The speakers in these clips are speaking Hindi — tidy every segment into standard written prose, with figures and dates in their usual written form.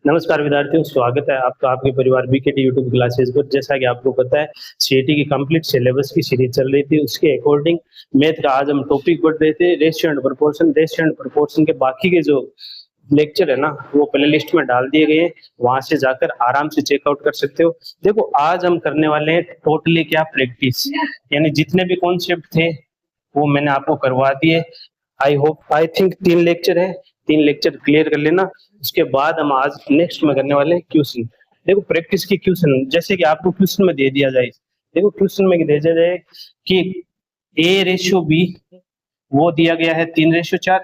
नमस्कार विद्यार्थियों, स्वागत है आपका आपके परिवार बीकेटी यूट्यूब क्लासेस पर। जैसा कि आपको पता है, सीईटी की कंप्लीट सिलेबस की सीरीज चल रही थी, उसके अकॉर्डिंग मैथ का आज हम टॉपिक पढ़ रहे थे ratio and proportion. Ratio and proportion के बाकी के जो लेक्चर है ना, वो प्ले लिस्ट में डाल दिए गए हैं, वहां से जाकर आराम से चेकआउट कर सकते हो। देखो, आज हम करने वाले हैं टोटली क्या प्रैक्टिस, यानी जितने भी कॉन्सेप्ट थे वो मैंने आपको करवा दिए। आई थिंक 3 लेक्चर है, 3 लेक्चर क्लियर कर लेना। उसके बाद हम आज नेक्स्ट में करने वाले हैं क्वेश्चन। देखो, प्रैक्टिस की क्वेश्चन जैसे कि आपको क्वेश्चन में दे दिया जाए, देखो क्वेश्चन में दे दिया जाए कि ए रेशियो बी वो दिया गया है 3:4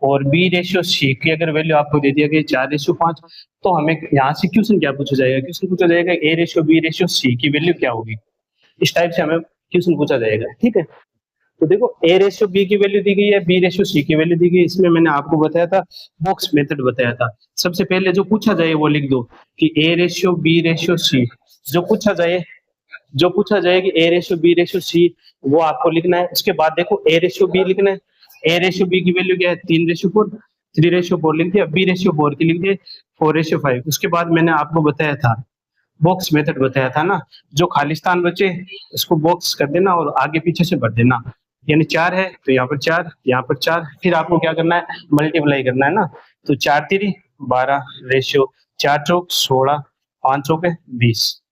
और बी रेशियो सी की अगर वैल्यू आपको दे दिया गया 4:5, तो हमें यहाँ से क्वेश्चन क्या पूछा जाएगा? क्वेश्चन पूछा जाएगा A ratio B ratio C की वैल्यू क्या होगी। इस टाइप से हमें क्वेश्चन पूछा जाएगा, ठीक है। तो देखो, ए रेशियो बी की वैल्यू दी गई है, बी रेशियो सी की वैल्यू दी गई है। इसमें मैंने आपको बताया था, बॉक्स मेथड बताया था। सबसे पहले जो पूछा जाए वो लिख दो कि A ratio B ratio C. जो पूछा जाए कि A ratio B ratio C, वो आपको लिखना है। उसके बाद देखो, ए रेशियो बी लिखना है। ए रेशियो बी की वैल्यू क्या है? 3:4। 3:4 लिख दिया। बी रेशियो 4 की लिख दिया 4:5। उसके बाद मैंने आपको बताया था, बॉक्स मेथड बताया था ना, जो खालिस्तान बचे उसको बॉक्स कर देना और आगे पीछे से भर देना। यानी 4 है तो यहाँ पर 4, यहाँ पर 4, फिर आपको क्या करना है? मल्टीप्लाई करना है ना। तो 4×3 12 रेशियो 4×4 16, 5×4 20,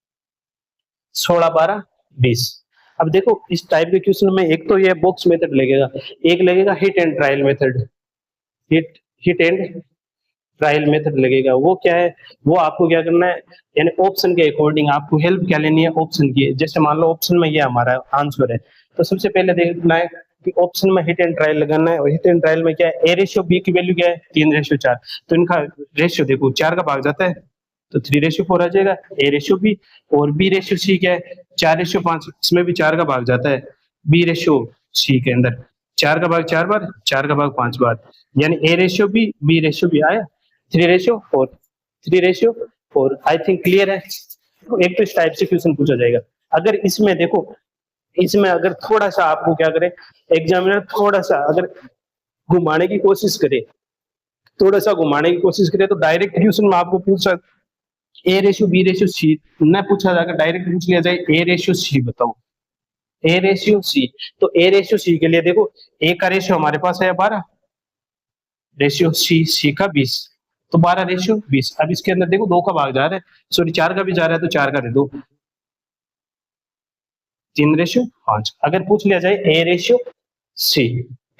16 12 20। अब देखो, इस टाइप के क्वेश्चन में एक तो ये बॉक्स मेथड लगेगा, एक लगेगा hit and trial method. Hit and trial method लगेगा। वो क्या है? वो आपको क्या करना है, यानी ऑप्शन के अकॉर्डिंग आपको हेल्प क्या लेनी है? ऑप्शन की। जैसे मान लो ऑप्शन में ये हमारा आंसर है, तो सबसे पहले देखना है कि ऑप्शन में हिट एंड ट्रायल लगाना है। और हिट एंड ट्रायल में क्या है? ए रेशियो बी की वैल्यू क्या है? 3:4। तो इनका रेशियो देखो 4 का भाग जाता है, तो 3:4 आ जाएगा ए रेशियो बी। और बी रेशियो सी क्या है? 4:5। इसमें भी 4 का भाग जाता है बी रेशियो सी के अंदर। 4 का भाग 4 बार, 4 का भाग 5 बार, यानी A ratio B ratio B आया 3:4। 3:4 आई थिंक क्लियर है। तो एक तो इस टाइप से क्वेश्चन पूछा जाएगा। अगर इसमें देखो, इसमें अगर थोड़ा सा आपको क्या करे, एग्जामिनर थोड़ा सा अगर घुमाने की कोशिश करे, तो डायरेक्ट क्वेश्चन में आपको पूछा A ratio B ratio C न पूछा जाकर डायरेक्ट पूछ लिया जाए ए रेशियो सी बताओ। ए रेशियो सी, तो ए रेशियो सी के लिए देखो, ए का रेशियो हमारे पास है 12, रेशियो सी का 20, तो 12:20। अब इसके अंदर देखो 2 का भाग जा रहा है, सॉरी 4 का भी जा रहा है, तो 4 का दे दो 3:5। अगर पूछ लिया जाए ए रेशियो सी,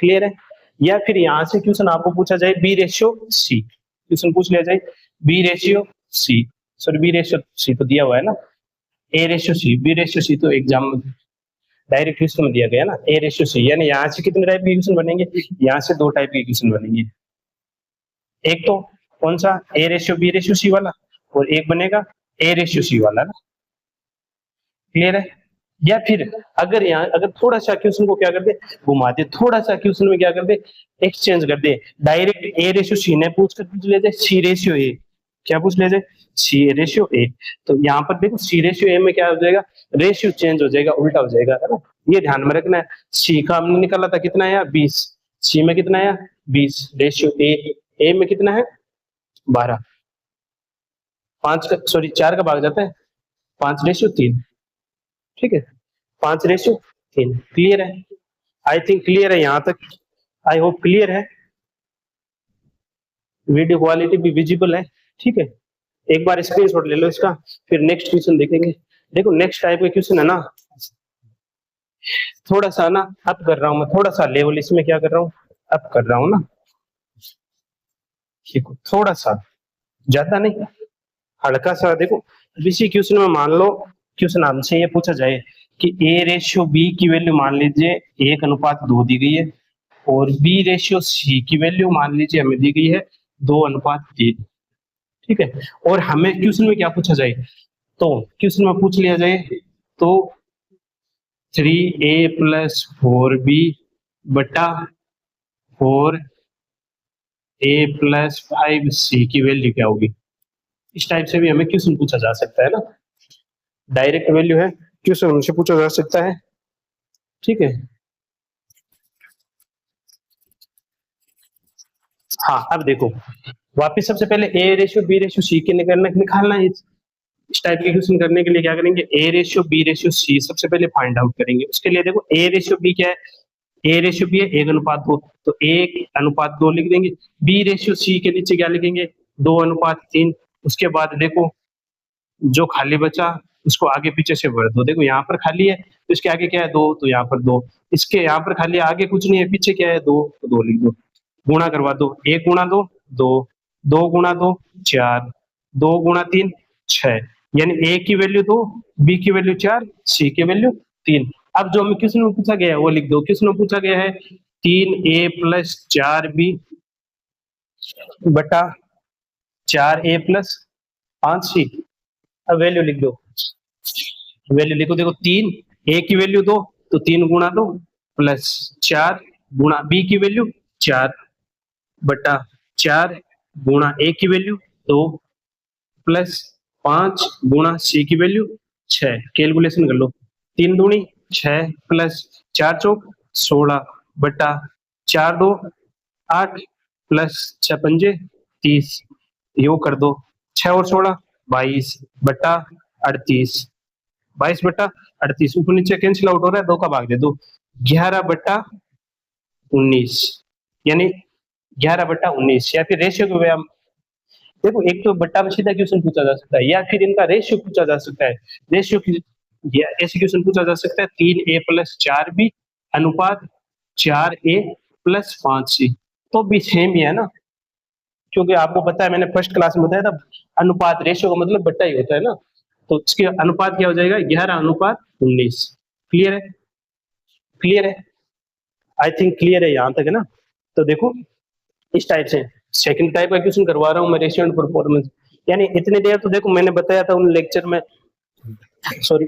क्लियर है। या फिर यहां से क्वेश्चन आपको पूछा जाए बी रेशियो सी, क्वेश्चन पूछ लिया जाए B ratio C, sorry B ratio C तो दिया हुआ है ना, A ratio C B ratio C तो एग्जाम में डायरेक्ट क्वेश्चन में दिया गया ना, ए रेशियो सी। यानी यहाँ से कितने टाइप के क्वेश्चन बनेंगे? यहाँ से 2 टाइप के क्वेश्चन बनेंगे। एक तो कौन सा? A ratio B ratio C वाला, और एक बनेगा ए रेशियो सी वाला ना, क्लियर है। या फिर अगर यहाँ अगर थोड़ा सा क्वेश्चन को क्या कर दे, घुमा दे, थोड़ा सा क्वेश्चन में क्या कर दे, एक्सचेंज कर दे, डायरेक्ट ए रेशियो सी ने पूछ कर पूछ ले जाए सी रेशियो ए। क्या पूछ ले जाए? सी रेशियो ए। तो यहाँ पर देखो सी रेशियो ए में क्या हो जाएगा? रेशियो चेंज हो जाएगा, उल्टा हो जाएगा, है ना। ये ध्यान में रखना है। सी का हमने निकाला था कितना आया? 20। सी में कितना आया? 20। रेशियो ए में कितना है? 12। 5 का सॉरी 4 का भाग जाता है 5:3, ठीक है। 5:3, क्लियर है। आई थिंक क्लियर है यहाँ तक, आई होप क्लियर है। वीडियो क्वालिटी भी विजिबल है, ठीक है। एक बार स्क्रीनशॉट ले लो इसका, फिर नेक्स्ट क्वेश्चन देखेंगे। देखो, नेक्स्ट टाइप का क्वेश्चन है ना, थोड़ा सा ना अप कर रहा हूं मैं, थोड़ा सा लेवल इसमें क्या कर रहा हूँ, अप कर रहा हूँ ना, ठीक, थोड़ा सा, ज्यादा नहीं, हल्का सा। देखो, इसी क्वेश्चन में मान लो क्वेश्चन हमसे ये पूछा जाए कि ए रेशियो बी की वैल्यू मान लीजिए 1:2 दी गई है, और बी रेशियो सी की वैल्यू मान लीजिए हमें दी गई है 2:3, ठीक है। और हमें क्वेश्चन में क्या पूछा जाए, तो क्वेश्चन में पूछ लिया जाए तो 3a + 4b बटा 4a + 5c की वैल्यू क्या होगी। इस टाइप से भी हमें क्वेश्चन पूछा जा सकता है ना, डायरेक्ट वैल्यू है, क्वेश्चन हमसे पूछा जा सकता है, ठीक है। हाँ, अब देखो, वापिस सबसे पहले A ratio B ratio C के निकालना है। इस टाइप के क्वेश्चन करने के लिए क्या करेंगे, A ratio B ratio C सबसे पहले फाइंड आउट करेंगे। उसके लिए देखो ए रेशियो बी क्या है, ए रेशियो बी है 1:2, तो 1:2 लिख देंगे। बी रेशियो सी के नीचे क्या लिखेंगे, 2:3। उसके बाद देखो जो खाली बचा उसको आगे पीछे से भर दो। देखो यहाँ पर खाली है तो इसके आगे क्या है 2, तो यहाँ पर 2। इसके यहाँ पर खाली है, आगे कुछ नहीं है, पीछे क्या है 2, तो 2 लिख दो। गुणा करवा दो, 1 गुणा 2 2, 2 गुणा 2 4, 2 गुणा 3 6, यानी ए की वैल्यू 2, बी की वैल्यू 4, सी की वैल्यू 3। अब जो हमें क्वेश्चन में पूछा गया है वो लिख दो। क्वेश्चन में पूछा गया है 3a + 4b बटा 4a + 5c। अब वैल्यू लिख दो, वैल्यू लिखो। देखो 3 a की वैल्यू 2, तो 3 गुणा 2 प्लस 4 गुणा b की वैल्यू 4 बटा 4 गुणा a की वैल्यू 2 प्लस 5 गुणा c की वैल्यू 6। कैलकुलेशन कर लो, 3 दूनी 6 प्लस 4 चौक 16 बटा 4 2 8 प्लस 6 पंजे 30। यो कर दो, 6 और 16 22 बटा 38, 22 बटा 38। ऊपर नीचे कैंसिल आउट हो रहा है, 2 का भाग दे दो, 11 बटा 19, यानी 11 बटा 19। या फिर रेशियो को व्यायाम देखो, एक तो बट्टा में सीधा क्वेश्चन पूछा जा सकता है या फिर इनका रेशियो पूछा जा सकता है। रेशियो की ऐसे क्वेश्चन पूछा जा सकता है 3a + 4b अनुपात 4a + 5c, तो भी सेम ही है ना, क्योंकि आपको पता है मैंने फर्स्ट क्लास में बताया था अनुपात रेशियो का मतलब बट्टा ही होता है ना। तो इसके अनुपात क्या हो जाएगा, 11:19। क्लियर है, क्लियर है, आई थिंक क्लियर है यहाँ तक, है ना। तो देखो इस टाइप से सेकंड टाइप का क्वेश्चन करवा रहा हूँ मैं, रेशियो एंड परफॉर्मेंस। यानी इतनी देर तो देखो मैंने बताया था उन लेक्चर में, सॉरी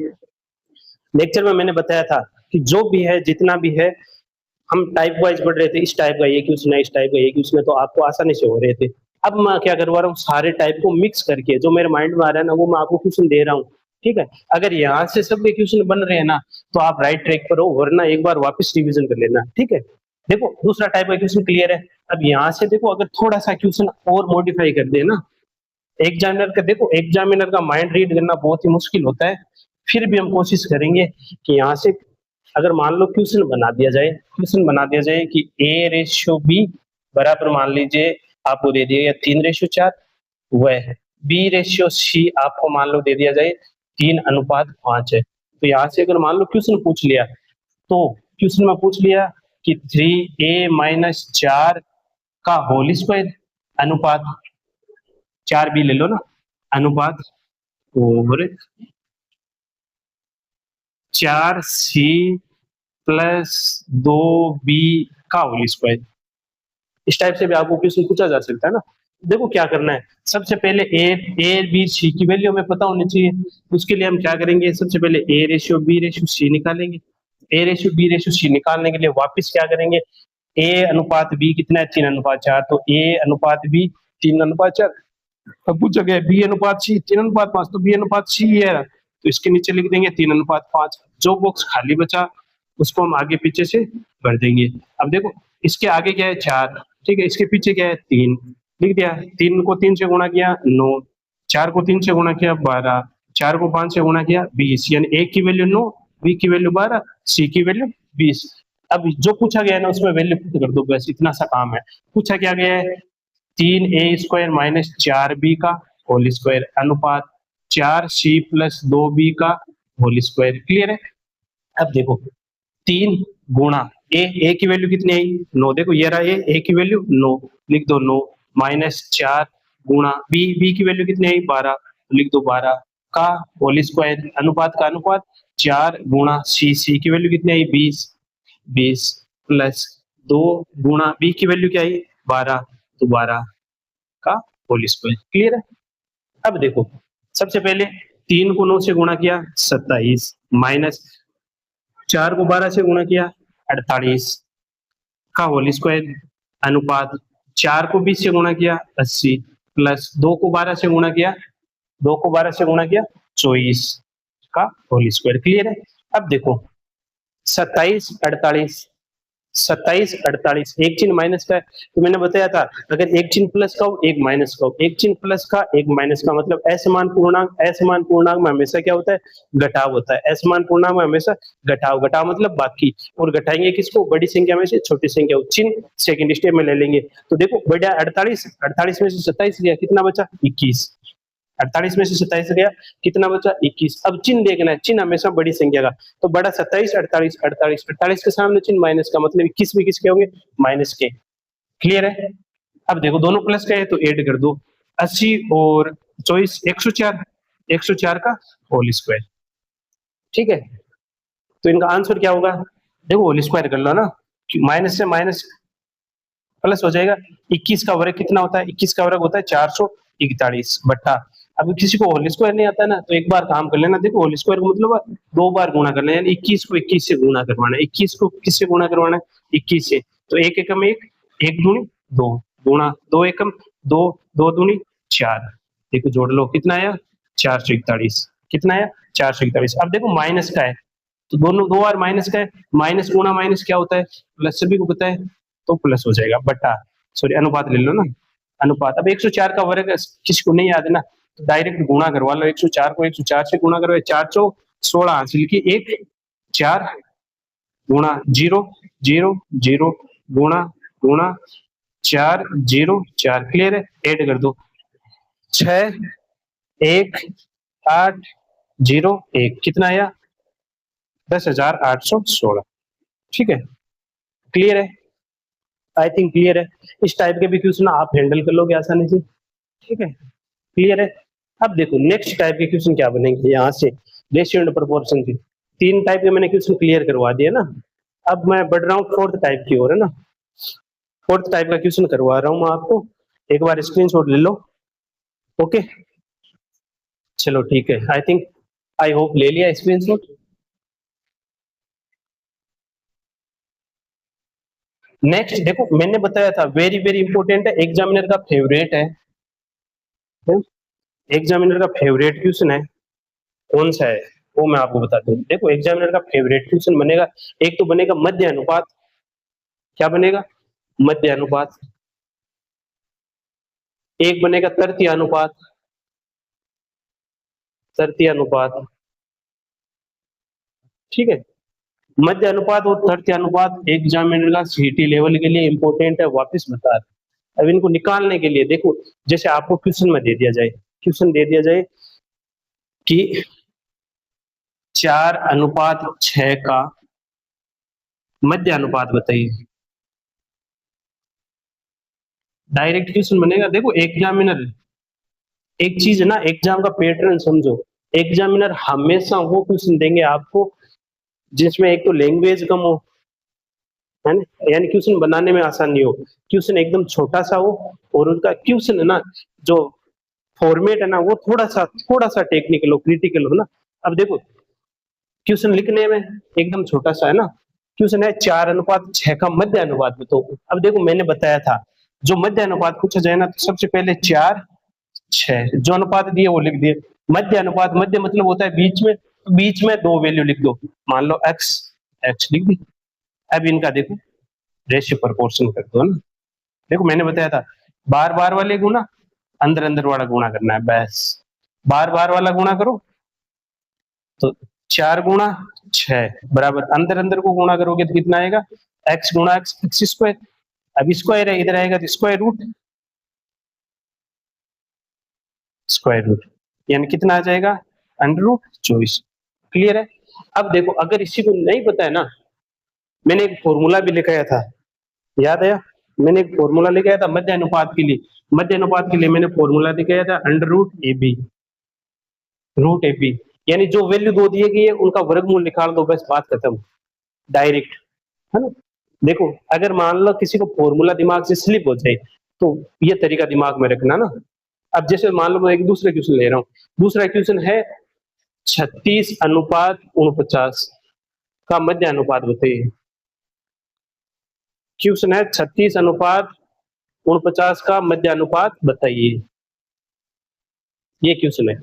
लेक्चर में मैंने बताया था कि जो भी है जितना भी है हम टाइप वाइज पढ़ रहे थे। इस टाइप का ये क्वेश्चन है, इस टाइप का ये क्वेश्चन है, तो आपको आसानी से हो रहे थे। अब मैं क्या करवा रहा हूँ, सारे टाइप को मिक्स करके जो मेरे माइंड में आ रहा है ना वो मैं आपको क्वेश्चन दे रहा हूँ। ठीक है, अगर यहाँ से सब क्वेश्चन बन रहे हैं ना तो आप राइट ट्रैक पर हो, वरना एक बार वापस रिविजन कर लेना। ठीक है, देखो दूसरा टाइप का क्वेश्चन क्लियर है। अब यहाँ से देखो अगर थोड़ा सा क्वेश्चन और मॉडिफाई कर दे ना, एग्जामिनर का देखो, एग्जामिनर का माइंड रीड करना बहुत ही मुश्किल होता है। फिर भी हम कोशिश करेंगे कि यहाँ से अगर मान लो क्वेश्चन बना दिया जाए, क्वेश्चन बना दिया जाए कि a रेशियो b बराबर मान लीजिए आपको दे दिया 3:4, वह b रेशियो c आपको मान लो दे दिया जाए 3:5 है। तो यहाँ से अगर मान लो क्वेश्चन पूछ लिया, तो क्वेश्चन में पूछ लिया कि 3a - 4 का होल स्क्वायर अनुपात 4b ले लो ना, अनुपात और 4c + 2b का होल स्क्वायर। इस टाइप से भी आपको क्वेश्चन पूछा जा सकता है ना। देखो क्या करना है, सबसे पहले ए बी सी की वैल्यू हमें पता होनी चाहिए। उसके लिए हम क्या करेंगे, सबसे पहले A ratio B ratio C निकालेंगे। A ratio B ratio C निकालने के लिए वापस क्या करेंगे, ए अनुपात बी कितना है 3:4, तो ए अनुपात बी 3:4। अब पूछा गया बी अनुपात सी 3:5, तो बी अनुपात सी है, तो इसके नीचे लिख देंगे 3:5। जो बॉक्स खाली बचा उसको हम आगे पीछे से भर देंगे। अब देखो इसके आगे क्या है 4, ठीक है, इसके पीछे क्या है 3, लिख दिया। 3 को 3 से गुणा किया 9, 4 को 3 से गुणा किया 12, 4 को 5 से गुणा किया 20, यानी ए की वैल्यू 9, बी की वैल्यू 12, सी की वैल्यू 20। अब जो पूछा गया है ना उसमें वैल्यू पुट कर दो, बस इतना सा काम है। पूछा क्या गया है 3a² - 4b का होल स्क्वायर अनुपात 4c + 2b का होल स्क्वायर। क्लियर है। अब देखो 3 गुणा ए की वैल्यू कितनी आई 9, देखो ये रहा ए की वैल्यू 9, लिख दो 9 -4 गुणा बी की वैल्यू कितनी आई 12, लिख दो 12 का होल स्क्वायर अनुपात का अनुपात 4 गुणा सी की वैल्यू कितनी आई 20 प्लस 2 गुणा बी की वैल्यू क्या आई 12, तो 12 का होल स्क्वायर। क्लियर है। अब देखो सबसे पहले 3 को 9 से गुणा किया 27, माइनस 4 को 12 से गुणा किया 48 का होल स्क्वायर अनुपात 4 को 20 से गुणा किया 80 प्लस 2 को 12 से गुणा किया 24 का होल स्क्वायर। क्लियर है। अब देखो 27 48 27 48, एक चिन्ह माइनस का है। तो मैंने बताया था अगर एक चिन्ह प्लस का हो एक माइनस का हो, एक चिन्ह प्लस का एक माइनस का, मतलब असमान पूर्णांक में हमेशा क्या होता है, घटाव होता है। असमान पूर्णांक में हमेशा घटाव, घटाव मतलब बाकी, और घटाएंगे किसको, बड़ी संख्या में से छोटी संख्या को। चिन्ह सेकंड स्टेप में ले लेंगे। तो देखो बढ़िया, 48 में से 27 गया, कितना बचा 21। 48 में से 27 गया, कितना बचा 21। अब चिन्ह देखना है, चिन्ह हमेशा बड़ी संख्या का, तो बड़ा 27 48 48 48 के सामने चिन्ह माइनस का, मतलब 21 भी किसके होंगे, माइनस के। क्लियर है। अब देखो दोनों प्लस का है तो ऐड कर दो, 80 और 24 104, 104 का होल स्क्वायर। ठीक है, तो इनका आंसर क्या होगा, देखो होल स्क्वायर कर लो ना, माइनस से माइनस प्लस हो जाएगा। 21 का वर्ग कितना होता है, 21 का वर्ग होता है 441 बट्टा, अभी किसी को होल स्क्वायर नहीं आता ना, तो एक बार काम कर लेना। देखो होल स्क्वायर का मतलब 2 बार गुणा करना है, यानी 21 को 21 से गुणा करवाना है। 21 को किससे गुणा करवाना है, 21 से। तो एक एकम एक, एक दूनी दो, गुणा दो एकम दो, दो दूनी 4। देखो जोड़ लो, कितना आया 441, कितना आया 441। अब देखो माइनस का है, तो दोनों 2 बार माइनस का है, माइनस गुणा माइनस क्या होता है, प्लस, सभी को पता है, तो प्लस हो जाएगा बट्टा, सॉरी अनुपात ले लो ना, अनुपात। अब 104 का वर्ग किसी को नहीं याद है ना, तो डायरेक्ट गुणा करवा लो, 104 को 104 से गुणा करो, 4 चौक 16 हासिल की, 1 4 गुणा 0 0 0 गुणा गुणा 4 0 4। क्लियर है, ऐड कर दो, 6 1 8 0 1, कितना आया 10,816। ठीक है, क्लियर है, आई थिंक क्लियर है। इस टाइप के भी क्वेश्चन आप हैंडल कर लोगे आसानी से। ठीक है, क्लियर है। अब देखो नेक्स्ट टाइप के क्वेश्चन क्या बनेंगे, यहाँ से रेशियो एंड प्रोपोर्शन के 3 टाइप के मैंने क्वेश्चन क्लियर करवा दिया ना। अब मैं बढ़ रहा हूँ 4th टाइप की ओर, है ना। 4th टाइप का क्वेश्चन करवा रहा हूँ मैं आपको, एक बार स्क्रीनशॉट ले लो। ओके, चलो ठीक है, आई थिंक, आई होप ले लिया स्क्रीनशॉट। नेक्स्ट देखो, मैंने बताया था वेरी वेरी इंपॉर्टेंट है, एग्जामिनर का फेवरेट है, एग्जामिनर का फेवरेट क्वेश्चन है, कौन सा है वो मैं आपको बता दूं। देखो एग्जामिनर का फेवरेट क्वेश्चन बनेगा, एक तो बनेगा मध्य अनुपात, क्या बनेगा, मध्य अनुपात। एक बनेगा तृतीय अनुपात, तृतीय अनुपात। ठीक है, मध्य अनुपात और तृतीय अनुपात एग्जामिनर का सीटी लेवल के लिए इंपॉर्टेंट है, वापस बता रहे। अब इनको निकालने के लिए देखो, जैसे आपको क्वेश्चन में दे दिया जाए, क्वेश्चन दे दिया जाए कि 4:6 का मध्य अनुपात बताइए, डायरेक्ट क्वेश्चन बनेगा। देखो एग्जामिनर, एक चीज है ना, एग्जाम का पैटर्न समझो, एग्जामिनर हमेशा वो क्वेश्चन देंगे आपको जिसमें एक तो लैंग्वेज कम हो, है ना, यानी क्वेश्चन बनाने में आसानी हो, क्वेश्चन एकदम छोटा सा हो, और उनका क्वेश्चन है ना, जो फॉर्मेट है ना, वो थोड़ा सा टेक्निकल हो, क्रिटिकल हो ना। अब देखो क्वेश्चन लिखने में एकदम छोटा सा है ना, क्वेश्चन है 4:6 का मध्य अनुपात बताओ। अब देखो मैंने बताया था, जो मध्य अनुपात पूछा जाए ना, तो सबसे पहले 4:6 जो अनुपात दिए वो लिख दिए। मध्य अनुपात, मध्य मतलब होता है बीच में, तो बीच में 2 वैल्यू लिख दो, मान लो x, x लिख दी। अब इनका देखो रेशियो प्रोपोर्शन कर दो ना। देखो मैंने बताया था, बार बार वाले गुना, अंदर अंदर वाला गुणा करना है, बस बार बार वाला गुणा करो, तो 4 गुणा 6 बराबर, अंदर अंदर को गुणा करोगे तो कितना आएगा, x गुणा x, एक्स स्क्वायर। अब स्क्वायर है, इधर आएगा तो स्क्वायर रूट, स्क्वायर रूट, यानी कितना आ जाएगा, √24। क्लियर है। अब देखो अगर इसी को नहीं पता है ना, मैंने एक फॉर्मूला भी लिखाया था, याद है, मैंने एक फॉर्मूला लिखाया था मध्य अनुपात के लिए, मध्य अनुपात के लिए मैंने फॉर्मूला लिखाया था √AB, √AB, यानी जो वैल्यू दो दिए गई है उनका वर्गमूल निकाल दो, बस बात खत्म, डायरेक्ट, है ना। देखो अगर मान लो किसी को फॉर्मूला दिमाग से स्लिप हो जाए, तो ये तरीका दिमाग में रखना ना। अब जैसे मान लो मैं एक दूसरा क्वेश्चन ले रहा हूँ, दूसरा क्वेश्चन है 36:49 का मध्य अनुपात बताइए। क्वेश्चन है 36:49 का मध्य अनुपात बताइए, ये क्वेश्चन है।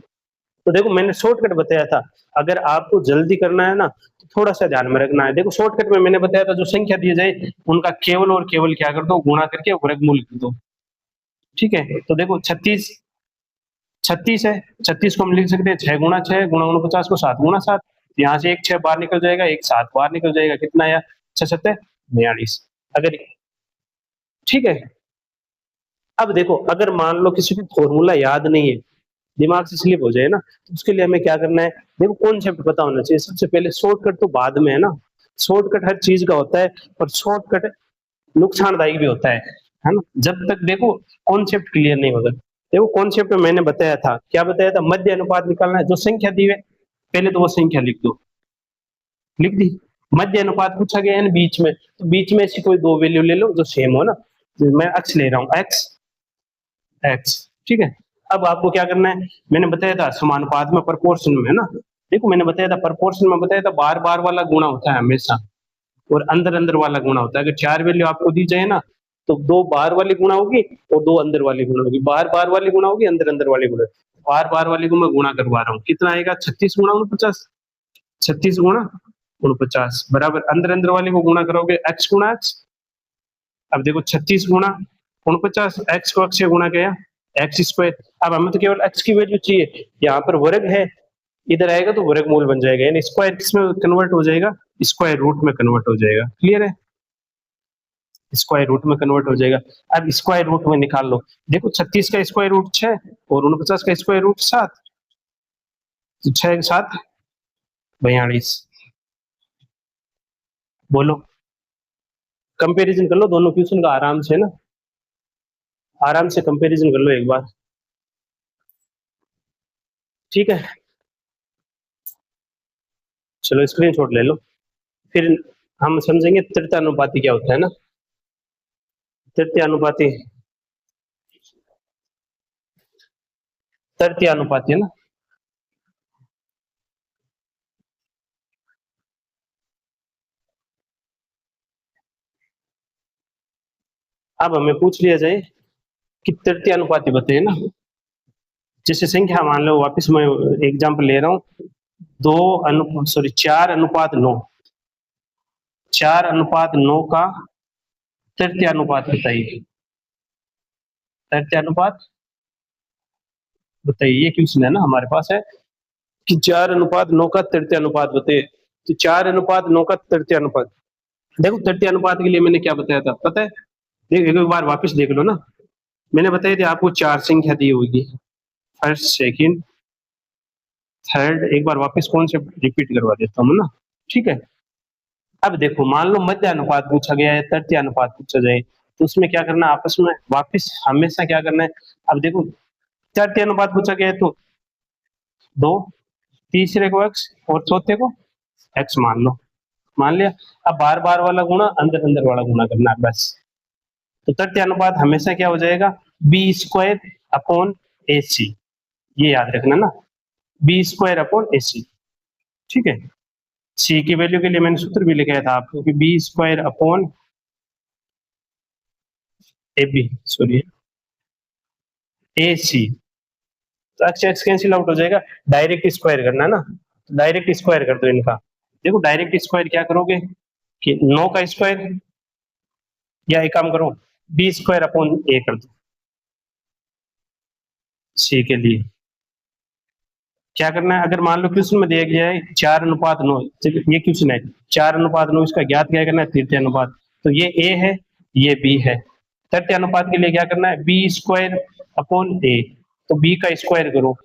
तो देखो मैंने शॉर्टकट बताया था, अगर आपको जल्दी करना है ना तो थोड़ा सा ध्यान में रखना है। देखो शॉर्टकट में मैंने बताया था जो संख्या दी जाए उनका केवल और केवल क्या कर दो, गुणा करके वर्गमूल कर दो। ठीक है, तो देखो 36 36 है, 36 को हम लिख सकते हैं 6 गुणा 6 गुणा 49 को 7 गुणा 7। यहाँ से एक 6 बाहर निकल जाएगा, एक 7 बाहर निकल जाएगा, कितना आया 6 7 42। अगर ठीक है, अब देखो अगर मान लो किसी को फॉर्मूला याद नहीं है, दिमाग से स्लिप हो जाए ना, तो उसके लिए हमें क्या करना है, देखो कॉन्सेप्ट पता होना चाहिए सबसे पहले। शॉर्टकट तो बाद में है ना, शॉर्टकट हर चीज का होता है और शॉर्टकट नुकसानदायक भी होता है ना, जब तक देखो कॉन्सेप्ट क्लियर नहीं होगा। देखो कॉन्सेप्ट में मैंने बताया था, क्या बताया था, मध्य अनुपात निकालना है, जो संख्या दी है पहले तो वो संख्या लिख दो, लिख दी। मध्य अनुपात पूछा गया है ना बीच में, तो बीच में ऐसी कोई दो वैल्यू ले लो जो सेम हो ना, तो मैं एक्स ले रहा हूँ, एक्स एक्स। ठीक है, अब आपको क्या करना है, मैंने बताया था समानुपात में प्रोपोर्शन में ना, देखो मैंने बताया था प्रोपोर्शन में बताया था बार बार वाला गुणा होता है हमेशा, और अंदर अंदर वाला गुणा होता है। अगर चार वैल्यू आपको दी जाए ना तो दो बाहर वाली गुणा होगी और दो अंदर वाली गुणा होगी, बाहर बाहर वाली गुणा होगी, अंदर अंदर वाली गुणा। बाहर बाहर वाली को मैं गुणा करवा रहा हूँ, कितना आएगा 36 गुणा 49, 36 गुणा 49 बराबर अंदर अंदर वाले को गुणा करोगे x गुणा x। अब देखो 36 गुणा 49, x को x से गुणा किया एक्स स्क्वायर। अब हमें तो केवल x की वैल्यू चाहिए, यहाँ पर वर्ग है, इधर आएगा तो वर्गमूल बन जाएगा, यानी स्क्वायर किसमें कन्वर्ट हो जाएगा, स्क्वायर रूट में कन्वर्ट हो जाएगा। क्लियर है, स्क्वायर रूट में कन्वर्ट हो जाएगा। अब स्क्वायर रूट में निकाल लो, देखो 36 का स्क्वायर रूट 6 और 49 का स्क्वायर रूट 7, तो 6 7 42। बोलो, कंपैरिजन कर लो दोनों क्वेश्चन का आराम से ना, आराम से कंपैरिजन कर लो एक बार। ठीक है, चलो स्क्रीनशॉट ले लो, फिर हम समझेंगे तृतीय अनुपाती क्या होता है ना। तृतीय अनुपाती, तृतीय अनुपाती है ना, अब हमें पूछ लिया जाए कि तृतीय अनुपाती बताइए ना, जैसे संख्या मान लो, वापस मैं एग्जांपल ले रहा हूँ, 4 अनुपात 9, 4 अनुपात 9 का तृतीय अनुपात बताइए, तृतीय अनुपात बताइए। ये क्वेश्चन है ना हमारे पास है कि 4 अनुपात 9 का तृतीय अनुपात बताइए, तो 4 अनुपात 9 का तृतीय अनुपात। देखो तृतीय अनुपात के लिए मैंने क्या बताया था पता है, देख एक बार वापस देख लो ना, मैंने बताया था आपको चार संख्या दी होगी, फर्स्ट सेकंड थर्ड, एक बार वापस कौन से रिपीट करवा देता हूँ ना। ठीक है, अब देखो मान लो मध्य अनुपात पूछा गया है, तृतीय अनुपात पूछा जाए, तो उसमें क्या करना है, आपस में वापस हमेशा क्या करना है। अब देखो तृतीय अनुपात पूछा गया है तो दो, तीसरे को x और चौथे को x मान लो, मान लिया। अब बार बार वाला गुणा अंदर अंदर वाला गुणा करना है बस। तो तृतीय अनुपात हमेशा क्या हो जाएगा, बी स्क्वायर अपॉन ए सी, ये याद रखना ना, बी स्क्वायर अपॉन ए सी। ठीक है, सी की वैल्यू के लिए मैंने सूत्र भी लिखाया था आपको कि B square upon A B, sorry A C, तो एक्स एक्स कैंसिल आउट हो जाएगा, डायरेक्ट स्क्वायर करना है ना, डायरेक्ट स्क्वायर कर दो इनका। देखो डायरेक्ट स्क्वायर क्या करोगे कि 9 का स्क्वायर, या एक काम करो बी स्क्वायर अपॉन ए कर दो, सी के लिए क्या करना है, अगर मान लो क्वेश्चन में दिया गया है 4 अनुपात 9, ये क्वेश्चन है 4 अनुपात 9, इसका ज्ञात क्या करना है, तृतीय अनुपात। तो ये ए है ये बी है, तृतीय अनुपात के लिए क्या करना है, बी स्क्वायर अपॉन ए, तो बी का स्क्वायर करो,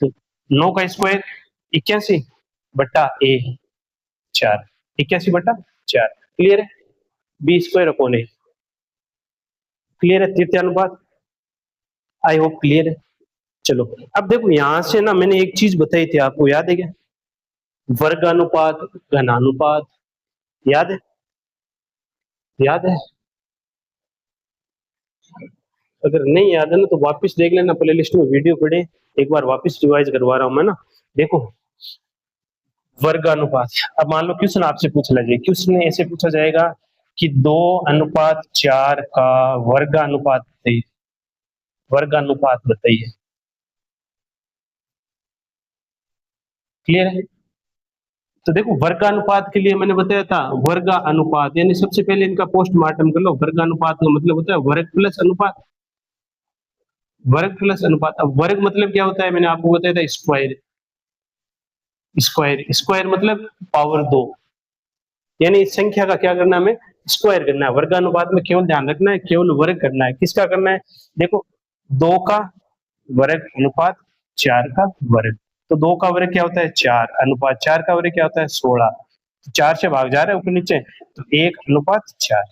तो 9 का स्क्वायर 81 बट्टा ए 4, 81 बट्टा 4। क्लियर है, बी स्क्वायर अपॉन ए, क्लियर है तृतीय अनुपात, आई होप क्लियर है। चलो अब देखो यहां से ना मैंने एक चीज बताई थी आपको, याद है क्या, वर्गानुपात घनानुपात, याद है, याद है। अगर नहीं याद है ना तो वापस देख लेना, प्ले लिस्ट में वीडियो पड़े, एक बार वापस रिवाइज करवा रहा हूं मैं ना। देखो वर्गानुपात, अब मान लो क्वेश्चन आपसे पूछ लिया जाए, क्वेश्चन ऐसे पूछा जाएगा कि 2:4 का वर्गानुपात बताइए, वर्गानुपात बताइए। क्लियर है? तो देखो वर्गानुपात के लिए मैंने बताया था वर्गानुपात, यानी सबसे पहले इनका पोस्टमार्टम कर लो। वर्गानुपात का मतलब होता है वर्ग प्लस अनुपात, वर्ग प्लस अनुपात। अब वर्ग मतलब क्या होता है, मैंने आपको बताया था स्क्वायर, स्क्वायर स्क्वायर मतलब पावर 2, यानी इस संख्या का क्या करना है, हमें स्क्वायर करना है। वर्गानुपात में केवल ध्यान रखना है, केवल वर्ग करना है। किसका करना है, देखो 2 का वर्ग अनुपात 4 का वर्ग, तो 2 का वर्ग क्या होता है 4, अनुपात 4 का वर्ग क्या होता है 16, 4 से भाग जा रहा है ऊपर नीचे, तो 1 अनुपात 4,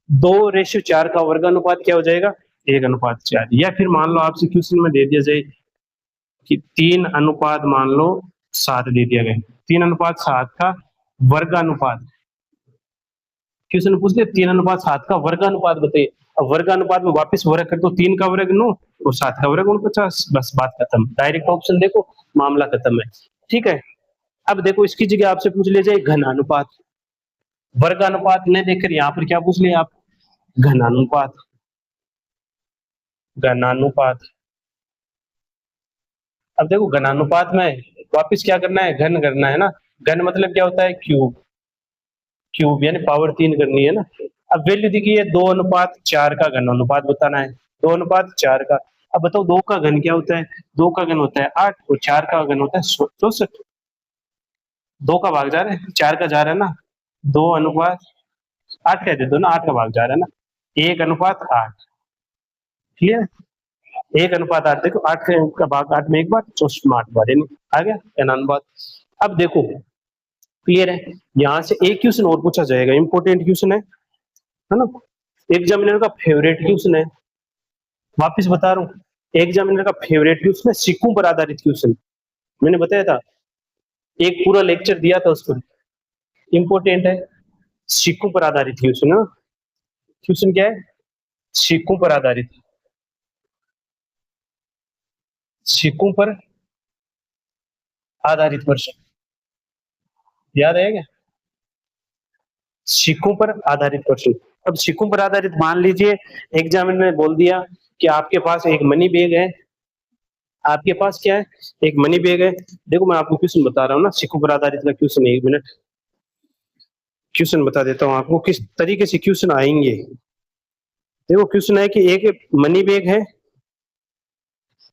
2:4 का वर्ग अनुपात क्या हो जाएगा 1 अनुपात 4। या फिर मान लो आपसे क्वेश्चन में दे दिया जाए कि 3 अनुपात मान लो 7 दे दिया गया, 3 अनुपात 7 का वर्गानुपात, क्वेश्चन पूछ लिया 3 अनुपात 7 का वर्गानुपात बताइए। अब वर्गानुपात में वापस वर्ग कर दो, 3 का वर्ग 9 और 7 का वर्ग 49, बस बात खत्म, डायरेक्ट ऑप्शन देखो, मामला खत्म है। ठीक है, अब देखो इसकी जगह आपसे पूछ लिया जाए घनानुपात, वर्गानुपात नहीं देखकर यहाँ पर क्या पूछ लिया आप, घनानुपात, घनानुपात। अब देखो घनानुपात में वापस क्या करना है, घन करना है ना, घन मतलब क्या होता है क्यूब, क्यूब यानी पावर 3 करनी है ना। अब वैल्यू देखिए 2:4 का घन अनुपात बताना है, 2:4 का। अब बताओ 2 का घन क्या होता है, 2 का घन होता है 8 और 4 का घन होता है 64, 2 का भाग जा रहा है 4 का जा रहा है ना, 2:8 कह देते हो ना, 8 का भाग जा रहा है ना, 1:8, क्लियर, 1:8। देखो 8 का भाग 8 में एक बार, 64 में 8 बार, यानी आ गया घन अनुपात। अब देखो क्लियर है, यहाँ से एक क्वेश्चन और पूछा जाएगा, इंपॉर्टेंट क्वेश्चन है ना, एग्जामिनर का फेवरेट क्वेश्चन है, वापस बता रहा हूँ एग्जामिनर का फेवरेट क्वेश्चन है, सिक्कों पर आधारित क्वेश्चन। मैंने बताया था, एक पूरा लेक्चर दिया था उस पर, इंपॉर्टेंट है, सिक्कों पर आधारित क्वेश्चन है। क्वेश्चन क्या है, सिक्कों पर आधारित, सिक्कों पर आधारित प्रश्न, याद है क्या, सिक्कों पर आधारित प्रश्न। अब सिक्कों पर आधारित मान लीजिए एग्जामिनर ने बोल दिया कि आपके पास एक मनी बैग है, आपके पास क्या है, एक मनी बैग है। देखो मैं आपको क्वेश्चन बता रहा हूँ ना, सिक्कों पर आधारित का क्वेश्चन है, 1 मिनट क्वेश्चन बता देता हूँ आपको किस तरीके से क्वेश्चन आएंगे। देखो क्वेश्चन है कि एक मनी बैग है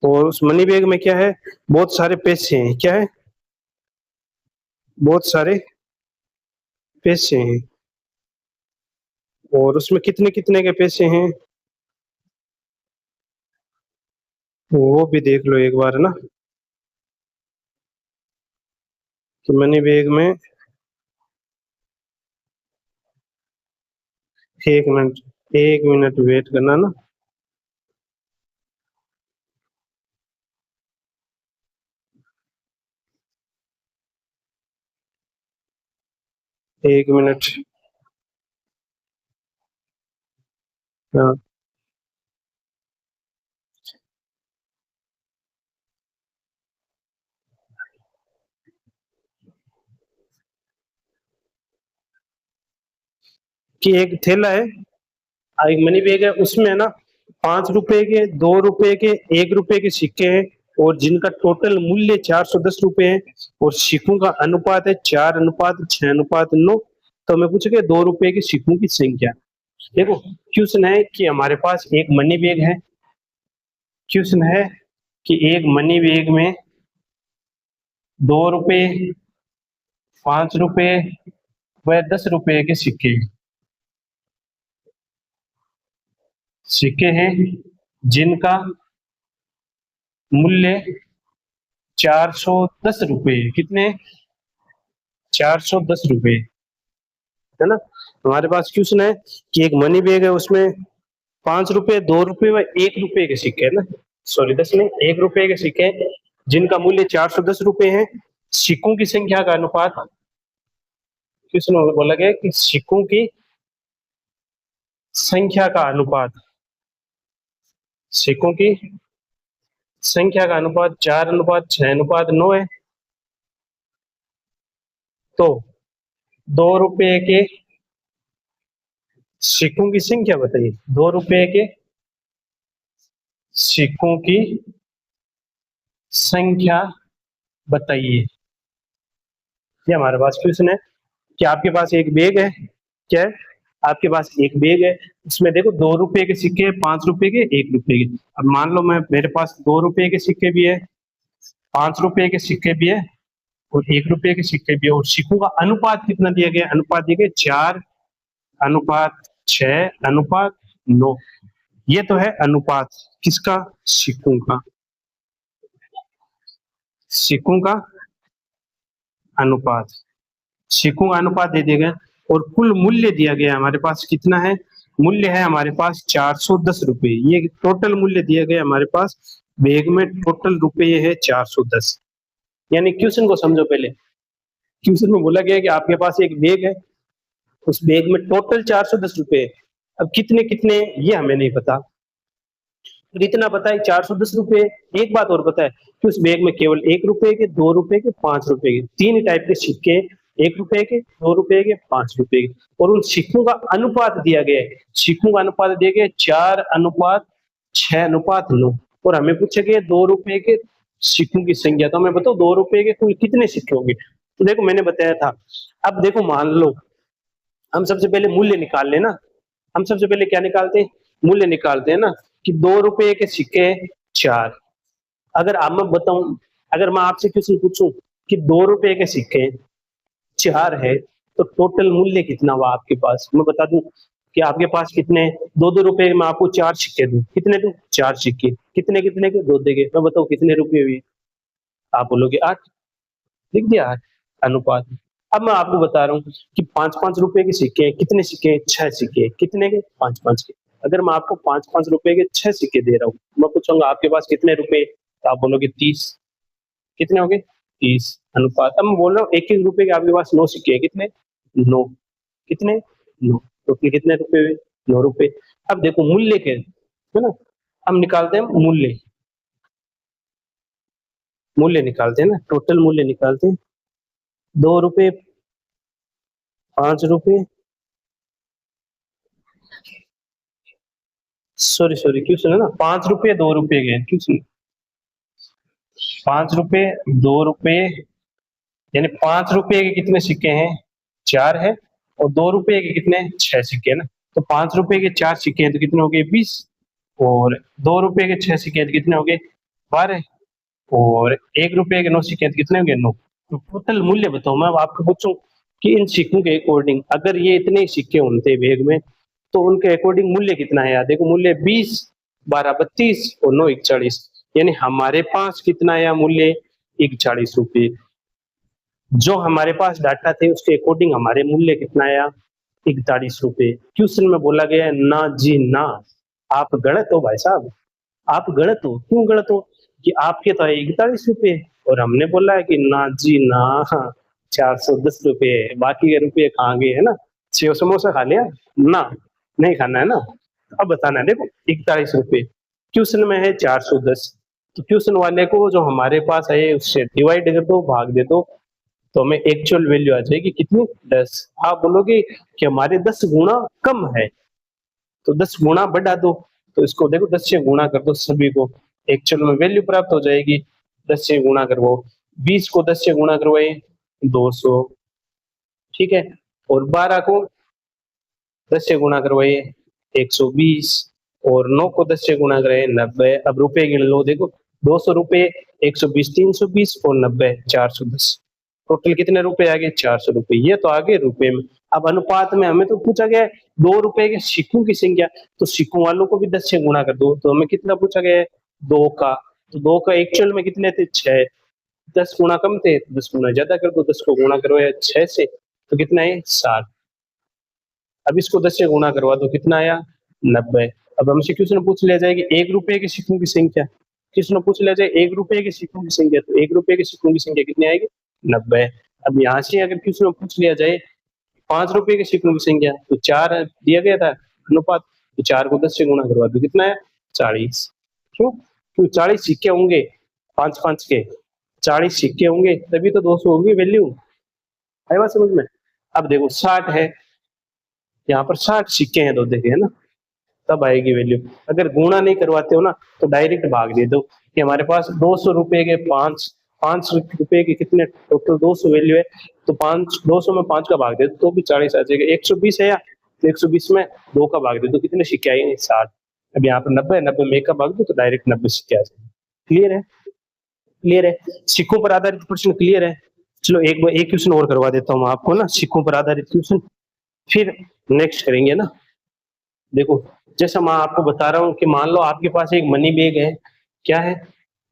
और उस मनी बैग में क्या है, बहुत सारे पैसे हैं, क्या है, बहुत सारे पैसे हैं, और उसमें कितने कितने के पैसे हैं वो भी देख लो एक बार, है ना, कि मनी बैग में, 1 मिनट, 1 मिनट वेट करना ना, एक मिनट, हाँ, कि एक थैला है, एक मनी बैग है, उसमें है ना 5 रुपए के, 2 रुपए के, 1 रुपए के सिक्के हैं, और जिनका टोटल मूल्य 410 रुपए है, और सिक्कों का अनुपात है 4:6:9। तो हमें पूछे गए 2 रुपए के सिक्कों की संख्या। देखो क्वेश्चन है कि हमारे पास एक मनी बैग है, क्वेश्चन है कि एक मनी बैग में 2 रुपए, 5 रुपए व 10 रुपए के सिक्के, सिक्के हैं जिनका मूल्य 410 रुपए, कितने, 410 रुपए, है ना। हमारे पास क्वेश्चन है कि एक मनी बैग है, उसमें 5 रुपए, 2 रुपए व 1 रुपए के सिक्के है ना, सॉरी 10 नहीं, 1 रुपए के सिक्के हैं जिनका मूल्य 410 रुपए है। सिक्कों की संख्या का अनुपात, क्वेश्चन बोला गया कि सिक्कों की संख्या का अनुपात, सिक्कों की संख्या का अनुपात 4:6:9 है। तो 2 रुपए के सिक्कों की संख्या बताइए, 2 रुपए के सिक्कों की संख्या बताइए। ये हमारे पास क्वेश्चन है कि आपके पास एक बैग है, क्या है, आपके पास एक बैग है, उसमें देखो 2 रुपए के सिक्के हैं, 5 रुपए के, 1 रुपए के। अब मान लो मैं मेरे पास 2 रुपए के सिक्के भी है, 5 रुपए के सिक्के भी है और 1 रुपए के सिक्के भी है, और सिक्कों का अनुपात कितना दिया गया, अनुपात दिया गया 4:6:9। ये तो है अनुपात किसका, सिक्कों का, सिक्कों का अनुपात, सिक्कों का अनुपात दे दिया गया। और कुल मूल्य दिया गया हमारे पास कितना है, मूल्य है हमारे पास 410 रुपए। ये टोटल मूल्य दिया गया हमारे पास, बैग में टोटल रुपए है 410। यानी क्वेश्चन को समझो पहले, क्वेश्चन में बोला गया कि आपके पास एक बैग है, उस बैग में टोटल 410 रुपए है। अब कितने कितने ये हमें नहीं पता, तो इतना पता है 410 रुपए। एक बात और पता है कि उस बैग में केवल 1 रुपए के, 2 रुपए के, 5 रुपए के, 3 टाइप के सिक्के, 1 रुपए के, 2 रुपए के, 5 रुपए के, और उन सिक्कों का अनुपात दिया गया है, सिक्कों का अनुपात दिया गया है 4:6:9। और हमें पूछा गया 2 रुपए के सिक्कों की संख्या, तो हमें बताओ 2 रुपए के कुल कितने सिक्के होंगे। तो देखो मैंने बताया था, अब देखो मान लो हम सबसे पहले मूल्य निकाल लेना, हम सबसे पहले क्या निकालते हैं, मूल्य निकालते हैं ना, कि 2 रुपए के सिक्के 4। अगर आप मैं बताऊं, अगर मैं आपसे क्वेश्चन पूछूं कि 2 रुपए के सिक्के 4 है, तो टोटल मूल्य कितना हुआ आपके पास, मैं बता दूं कि आपके पास कितने, 2-2 रुपए में आपको 4 सिक्के दूं, कितने दूं, 4 सिक्के, कितने कितने के, 2 देंगे, मैं बताओ कितने रुपए हुए, आप बोलोगे 8, लिख दिया 8 अनुपात। अब मैं आपको बता रहा हूँ कि 5-5 रुपए के सिक्के हैं, कितने सिक्के हैं, 6 सिक्के हैं, कितने के, 5-5 के। अगर मैं आपको 5-5 रुपए के 6 सिक्के दे रहा हूँ, मैं पूछूंगा आपके पास कितने रुपए, तो आप बोलोगे 30, कितने हो गए, 30 अनुपात। अब मैं बोल रहा हूँ 1-1 रुपए के आपके पास 9 सिक्के हैं, कितने, 9, कितने, 9, तो फिर कितने रुपए हुए, 9 रुपए। अब देखो मूल्य के है ना, हम निकालते हैं मूल्य, मूल्य निकालते हैं ना, टोटल मूल्य निकालते हैं, 2 रुपए, 5 रुपए, सॉरी क्यों सुना ना, 5 रुपए 2 रुपए के, क्यों सुना, 5 रुपए 2 रुपए, यानी 5 रुपए के कितने सिक्के हैं, 4 है, और 2 रुपए के कितने, 6 सिक्के है ना। तो 5 रुपए के 4 सिक्के हैं तो कितने हो गए, 20, और 2 रुपए के 6 सिक्के हैं तो कितने हो गए, 12, और 1 रुपए के 9 सिक्के हैं तो कितने हो गए, 9। तो टोटल मूल्य बताओ, मैं अब आपको पूछूं कि इन सिक्कों के अकॉर्डिंग अगर ये इतने सिक्के होते बैग में, तो उनके अकॉर्डिंग मूल्य कितना है, यार देखो मूल्य 20, 12 32 और 9 41, यानी हमारे पास कितना आया मूल्य, 41 रुपए। जो हमारे पास डाटा थे उसके अकॉर्डिंग हमारे मूल्य कितना आया, 41 रुपए। क्वेश्चन में बोला गया है ना जी ना, आप गलत हो भाई साहब, आप गलत हो, क्यों गलत हो, कि आपके तो है 41 रुपए और हमने बोला है कि ना जी ना 410 रुपए, बाकी के रुपए कहाँ गए, है ना, सेव समोसा खा लिया ना, नहीं खाना है ना। अब बताना है, देखो 41 रुपए, क्वेश्चन में है 410, तो क्वेश्चन वाले को जो हमारे पास है उससे डिवाइड कर दो, भाग दे दो, तो हमें एक्चुअल वैल्यू आ जाएगी कितनी, 10। आप बोलोगे कि हमारे 10 गुना कम है, तो 10 गुना बढ़ा दो, तो इसको देखो 10 से गुणा कर दो सभी को, एक्चुअल में वैल्यू प्राप्त हो जाएगी। 10 से गुणा करवाओ, 20 को 10 से गुणा करवाए 200, ठीक है, और 12 को 10 से गुणा करवाइए 120, और 9 को 10 से गुणा कराए 90। अब रुपए गिन लो, देखो 200 रुपए, 120 320 और 90 410, टोटल कितने रुपए आ गए, 400 रुपए। ये तो आगे रुपए में। अब अनुपात में हमें तो पूछा गया है 2 रुपए के सिक्कों की संख्या, तो सिक्कों वालों को भी 10 से गुणा कर दो, तो हमें कितना पूछा गया है, 2 का, तो 2 का एक्चुअल में कितने थे, 6, 10 गुना कम थे, 10 गुना ज्यादा कर दो, 10 को गुणा करो 6 से, तो कितना है 60। अब इसको 10 से गुणा करवा दो, कितना आया, 90। अब हमसे क्वेश्चन पूछ लिया जाए कि 1 रुपए के सिक्कों की संख्या, क्वेश्चन पूछ लिया जाए 1 रुपए के सिक्कों की संख्या, तो 1 रुपए के सिक्कों की संख्या कितनी आएगी, 90। अब यहाँ से अगर क्वेश्चन पूछ लिया जाए 5 रुपए के सिक्कों की संख्या, तो 4 दिया गया था अनुपात, तो 4 को 10 से गुणा करवा दो, कितना है 40। क्यों, क्यों 40 सिक्के होंगे 5-5 के, 40 सिक्के होंगे तभी तो 200 होगी वैल्यू, है बात समझ में। अब देखो 60 है, यहाँ पर 60 सिक्के हैं, तो देखे है ना, तब आएगी वैल्यू। अगर गुणा नहीं करवाते हो ना, तो डायरेक्ट भाग दे दो कि हमारे पास 200 रुपए के 5 5 रुपए के कितने टोटल 200 वैल्यू है, तो 5 200 में 5 का भाग दे तो भी 40 आ जाएगा। 120 है या, तो 120 में 2 का भाग दे तो कितने सिक्के आएंगे? 60। अब यहाँ पर 90 90 में 1 का भाग दो तो डायरेक्ट 90 सिक्के आ जाएंगे। क्लियर है? क्लियर है? सिक्कों पर आधारित प्रश्न क्लियर है? चलो एक क्वेश्चन और करवा देता हूँ आपको ना, सिक्कों पर आधारित क्वेश्चन, फिर नेक्स्ट करेंगे ना। देखो जैसा मैं आपको बता रहा हूँ कि मान लो आपके पास एक मनी बैग है, क्या है?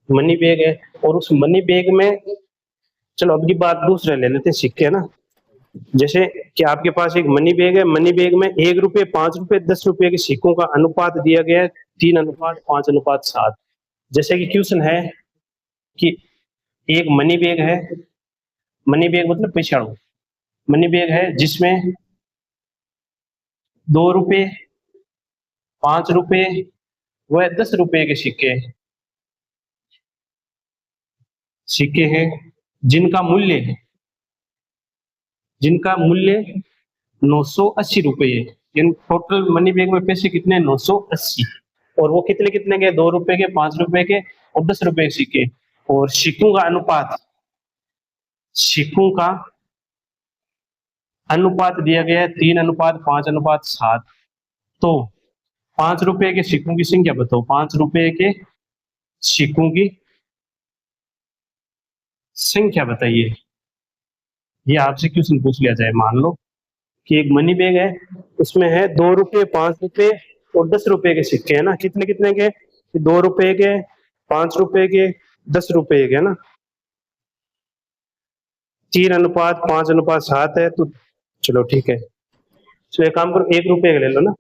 मनी बैग है, और उस मनी बैग में, चलो अब की बात दूसरा ले लेते हैं, सिक्के है ना। जैसे कि आपके पास एक मनी बैग है, मनी बैग में 1 रुपए, 5 रुपए, 10 रुपए के सिक्कों का अनुपात दिया गया है 3:5:7। जैसे कि क्वेश्चन है कि एक मनी बैग है, मनी बैग मतलब पैसाणु, मनी बैग है जिसमें 2 रुपए, 5 रुपए व 10 रुपए के सिक्के हैं, जिनका मूल्य 980 रुपए है। इन टोटल मनी बैग में पैसे कितने? 980। और वो कितने कितने के? 2 रुपए के, 5 रुपए के और 10 रुपए के सिक्के। और सिक्कों का अनुपात दिया गया है 3:5:7। तो 5 रुपए के सिक्कों की संख्या बताओ, 5 रुपए के सिक्कों की संख्या बताइए। ये आपसे क्वेश्चन पूछ लिया जाए, मान लो कि एक मनी बैग है, उसमें है 2 रुपए, 5 रुपए और 10 रुपए के सिक्के है ना। कितने कितने के? 2 रुपए के, 5 रुपए के, 10 रुपए के, है ना। 3:5:7 है, तो चलो ठीक है। तो एक काम करो, 1 रुपए के ले लो ना।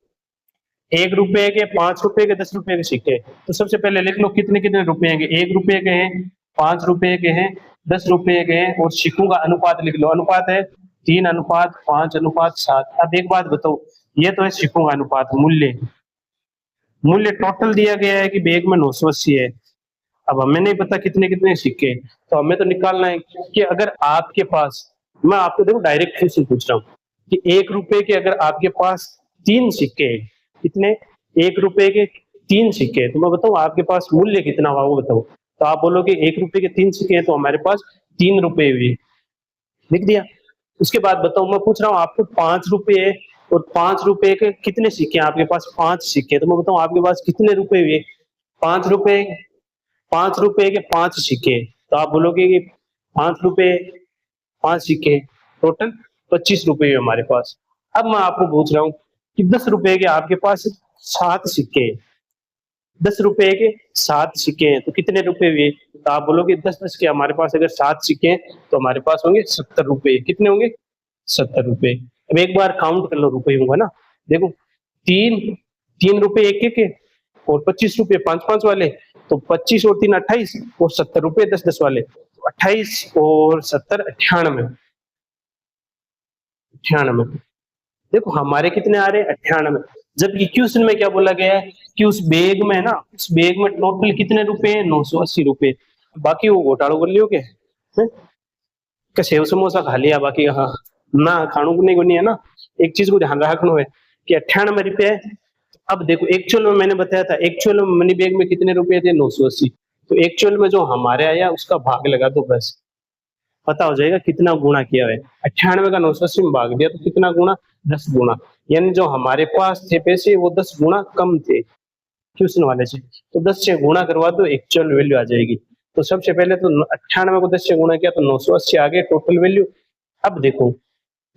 1 रुपए के, 5 रुपए के, 10 रुपए के सिक्के। तो सबसे पहले लिख लो कितने कितने रुपए के। 1 रुपए के हैं, 5 रुपए के हैं, 10 रुपए के हैं, और सिक्कों का अनुपात लिख लो। अनुपात है 3:5:7। अब एक बात बताओ, ये तो है सिक्कों का अनुपात। मूल्य टोटल दिया गया है कि बैग में 980 है। अब हमें नहीं पता कितने कितने सिक्के, तो हमें तो निकालना है कि अगर आपके पास, मैं आपको देखो डायरेक्ट क्वेश्चन पूछ रहा हूँ कि 1 रुपए के अगर आपके पास 3 सिक्के हैं, कितने? 1 रुपए के 3 सिक्के, तो मैं बताऊं आपके पास मूल्य कितना हुआ वो बताओ। तो आप बोलोगे 1 रुपए के 3 सिक्के हैं, तो हमारे पास 3 रुपए हुए, लिख दिया। उसके बाद बताओ, मैं पूछ रहा हूँ आपको 5 रुपए और 5 रुपए के कितने सिक्के हैं? आपके पास 5 सिक्के, तो मैं बताऊं आपके पास कितने रुपए हुए? 5 रुपए, 5 रुपए के 5 सिक्के, तो आप बोलोगे कि 5 रुपए 5 सिक्के, टोटल 25 रुपए हुए हमारे पास। अब मैं आपको पूछ रहा हूँ कि 10 रुपए के आपके पास 7 सिक्के हैं, 10 रुपए के 7 सिक्के हैं, तो कितने रुपए हुए? तो आप बोलोगे 10 के हमारे पास अगर 7 सिक्के हैं तो हमारे पास होंगे 70 रुपए। कितने होंगे? 70 रुपए। अब एक बार काउंट कर लो रुपए होगा ना। देखो 3 रुपए एक के, और 25 रुपए 5 वाले, तो 25 और 3 28, और 70 रुपए 10 वाले, तो 28 और 70 98। देखो हमारे कितने आ रहे हैं? 98। जबकि क्वेश्चन में क्या बोला गया है कि उस बैग में ना, उस बैग में टोटल कितने रुपए हैं? 980 रुपए। बाकी वो घोटालो कर लियो के सेव समोसा खा लिया, बाकी हाँ ना खाणु को नहीं है ना। एक चीज को ध्यान रखना है कि 98 रुपए है। अब देखो एक्चुअल में मैंने बताया था, एक्चुअल में मनी बैग में कितने रुपए थे? 980। तो एक्चुअल में जो हमारे आया उसका भाग लगा दो, बस पता हो जाएगा कितना गुणा किया है। 98 का 980 में भाग दिया तो कितना गुणा? 10 गुणा। यानी जो हमारे पास थे पैसे वो 10 गुणा कम थे क्वेश्चन वाले से, तो 10 से गुणा करवा दो, एक्चुअल वैल्यू आ जाएगी। तो सबसे पहले तो 98 को 10 से गुणा किया तो 980 आ गए टोटल वैल्यू। अब देखो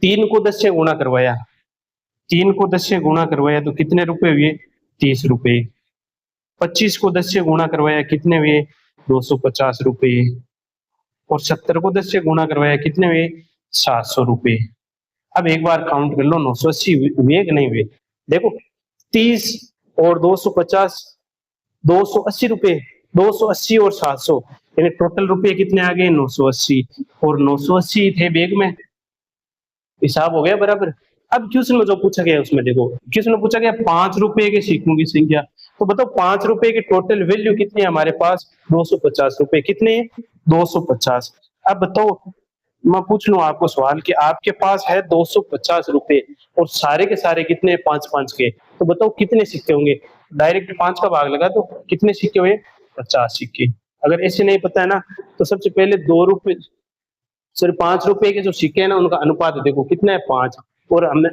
3 को 10 से गुणा करवाया, 3 को 10 से गुणा करवाया तो कितने रुपए हुए? 30 रुपए। 25 को 10 से गुणा करवाया कितने हुए? 250 रुपए। और 70 को 10 से गुणा करवाया कितने हुए? 700 रुपए। अब एक बार काउंट कर लो 980 हुए कि नहीं हुए। देखो 30 और 250, 280 रुपए, 280 और 700, यानी टोटल रुपए कितने आ गए? 980। और 980 थे बैग में, हिसाब हो गया बराबर। अब क्वेश्चन में जो पूछा गया उसमें देखो, क्वेश्चन में पूछा गया 5 रुपए के सिक्कों की संख्या। तो बताओ 5 रुपए की टोटल वैल्यू कितनी है हमारे पास? 250 रुपए। कितने? 250। अब बताओ, मैं पूछ लूं आपको सवाल कि आपके पास है 250 रुपए और सारे के सारे कितने? 5-5 के, तो बताओ कितने सिक्के होंगे? डायरेक्ट 5 का भाग लगा दो, कितने सिक्के हुए? 50 सिक्के। अगर ऐसे नहीं पता है ना तो सबसे पहले 2 रुपए सॉरी 5 रुपए के जो सिक्के हैं ना उनका अनुपात देखो कितना है 5, और हमने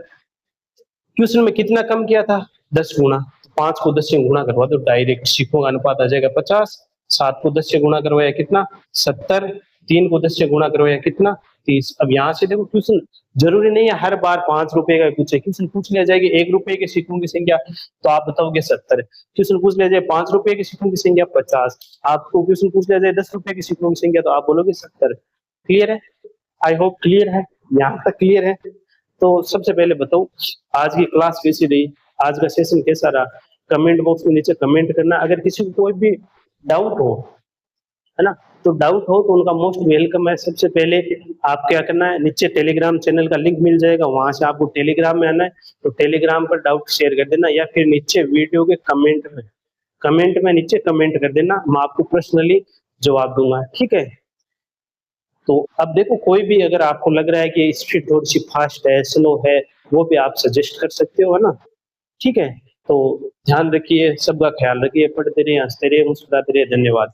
क्वेश्चन में कितना कम किया था 10 गुना। 5 को 10 से गुणा करवा दो डायरेक्ट सिक्कों का अनुपात आ जाएगा 50। 7 को 10 से गुणा करवाया कितना 70। 3 को 10 से गुणा करवाया कितना 30। अब यहाँ से देखो क्वेश्चन जरूरी नहीं है हर बार 5 रुपए का पूछे, क्वेश्चन पूछ लिया जाएगी 1 रुपए के सिक्कों की संख्या तो आप बताओगे 70। क्वेश्चन पूछ लिया जाए 5 रुपए के सिक्कों की संख्या 50। आपको क्वेश्चन पूछ लिया जाए 10 रुपए के सिक्कों की संख्या तो आप बोलोगे 70। क्लियर है? आई होप क्लियर है, यहाँ तक क्लियर है। तो सबसे पहले बताओ आज की क्लास कैसी रही, आज का सेशन कैसा रहा, कमेंट बॉक्स में नीचे कमेंट करना। अगर किसी को कोई भी डाउट हो, है ना, तो डाउट हो तो उनका मोस्ट वेलकम है। सबसे पहले आप क्या करना है, नीचे टेलीग्राम चैनल का लिंक मिल जाएगा, वहां से आपको टेलीग्राम में आना है, तो टेलीग्राम पर डाउट शेयर कर देना, या फिर नीचे वीडियो के कमेंट में नीचे कमेंट कर देना, मैं आपको पर्सनली जवाब दूंगा। ठीक है? तो अब देखो कोई भी अगर आपको लग रहा है कि स्पीड थोड़ी सी फास्ट है, स्लो है, वो भी आप सजेस्ट कर सकते हो, है ना? ठीक है? तो ध्यान रखिए, सबका ख्याल रखिए, पढ़ते रहिए, हंसते रहिए, मुस्कुराते रहिए। धन्यवाद।